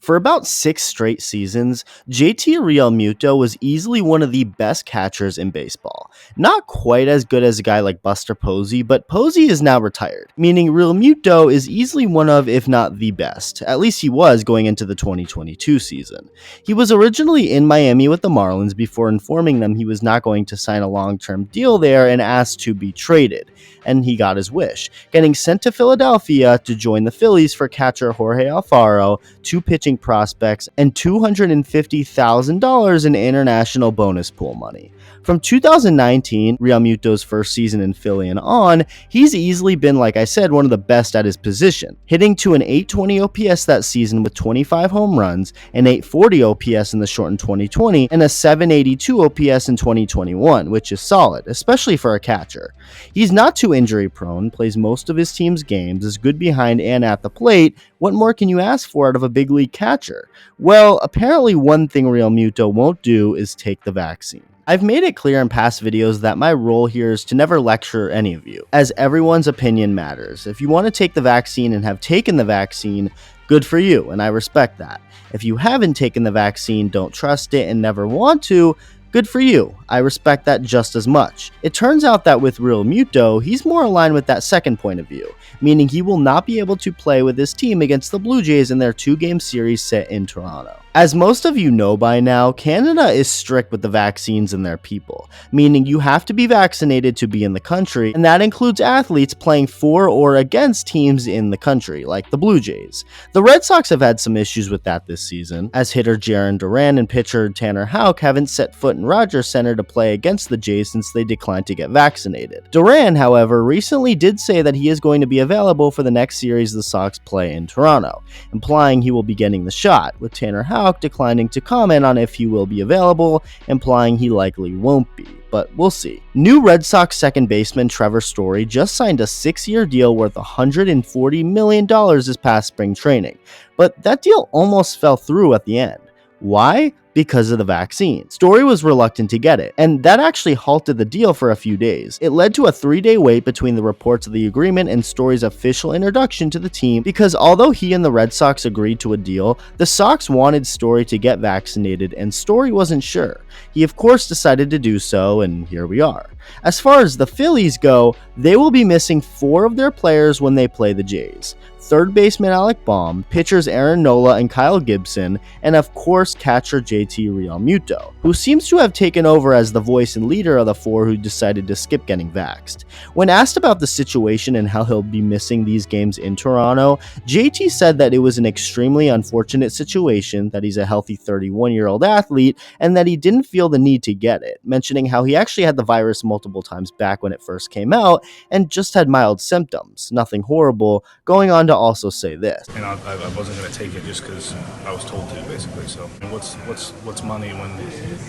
For about 6 straight seasons, JT Realmuto was easily one of the best catchers in baseball. Not quite as good as a guy like Buster Posey, but Posey is now retired, meaning Realmuto is easily one of, if not the best. At least he was going into the 2022 season. He was originally in Miami with the Marlins before informing them he was not going to sign a long-term deal there and asked to be traded. And he got his wish, getting sent to Philadelphia to join the Phillies for catcher Jorge Alfaro, 2 pitching prospects, and $250,000 in international bonus pool money. From 2019, Realmuto's first season in Philly and on, he's easily been, like I said, one of the best at his position, hitting to an 820 OPS that season with 25 home runs, an 840 OPS in the shortened 2020, and a 782 OPS in 2021, which is solid, especially for a catcher. He's not too injury prone, plays most of his team's games, is good behind and at the plate. What more can you ask for out of a big league catcher? Well, apparently one thing Realmuto won't do is take the vaccine. I've made it clear in past videos that my role here is to never lecture any of you, as everyone's opinion matters. If you want to take the vaccine and have taken the vaccine, good for you, and I respect that. If you haven't taken the vaccine, don't trust it, and never want to, good for you. I respect that just as much. It turns out that with Realmuto, he's more aligned with that second point of view, meaning he will not be able to play with his team against the Blue Jays in their 2-game series set in Toronto. As most of you know by now, Canada is strict with the vaccines and their people, meaning you have to be vaccinated to be in the country, and that includes athletes playing for or against teams in the country, like the Blue Jays. The Red Sox have had some issues with that this season, as hitter Jarren Duran and pitcher Tanner Houck haven't set foot in Rogers Center to play against the Jays since they declined to get vaccinated. Duran, however, recently did say that he is going to be available for the next series the Sox play in Toronto, implying he will be getting the shot, with Tanner Houck declining to comment on if he will be available, implying he likely won't be, but we'll see. New Red Sox second baseman Trevor Story just signed a 6-year deal worth $140 million this past spring training, but that deal almost fell through at the end. Why? Because of the vaccine. Story was reluctant to get it, and that actually halted the deal for a few days. It led to a 3-day wait between the reports of the agreement and Story's official introduction to the team, because although he and the Red Sox agreed to a deal, the Sox wanted Story to get vaccinated, and Story wasn't sure. He of course decided to do so, and here we are. As far as the Phillies go, they will be missing 4 of their players when they play the Jays. Third baseman Alec Bohm, pitchers Aaron Nola and Kyle Gibson, and of course catcher JT Realmuto, who seems to have taken over as the voice and leader of the 4 who decided to skip getting vaxxed. When asked about the situation and how he'll be missing these games in Toronto, JT said that it was an extremely unfortunate situation, that he's a healthy 31-year-old athlete, and that he didn't feel the need to get it, mentioning how he actually had the virus multiple times back when it first came out and just had mild symptoms, nothing horrible, going on to also say this. And I wasn't going to take it just because I was told to, basically. So what's money when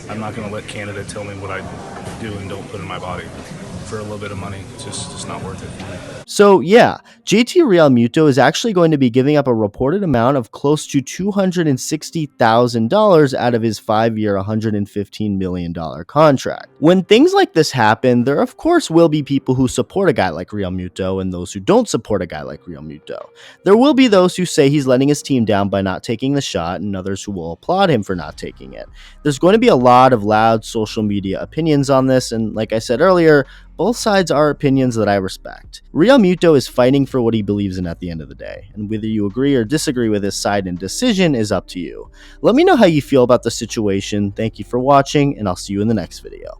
I'm not going to let Canada tell me what I do and don't put in my body for a little bit of money? It's just not worth it. So yeah, JT Realmuto is actually going to be giving up a reported amount of close to $260,000 out of his 5-year, $115 million contract. When things like this happen, there of course will be people who support a guy like Realmuto and those who don't support a guy like Realmuto. There will be those who say he's letting his team down by not taking the shot, and others who will applaud him for not taking it. There's going to be a lot of loud social media opinions on this, and like I said earlier, both sides are opinions that I respect. Realmuto is fighting for what he believes in at the end of the day, and whether you agree or disagree with his side and decision is up to you. Let me know how you feel about the situation. Thank you for watching, and I'll see you in the next video.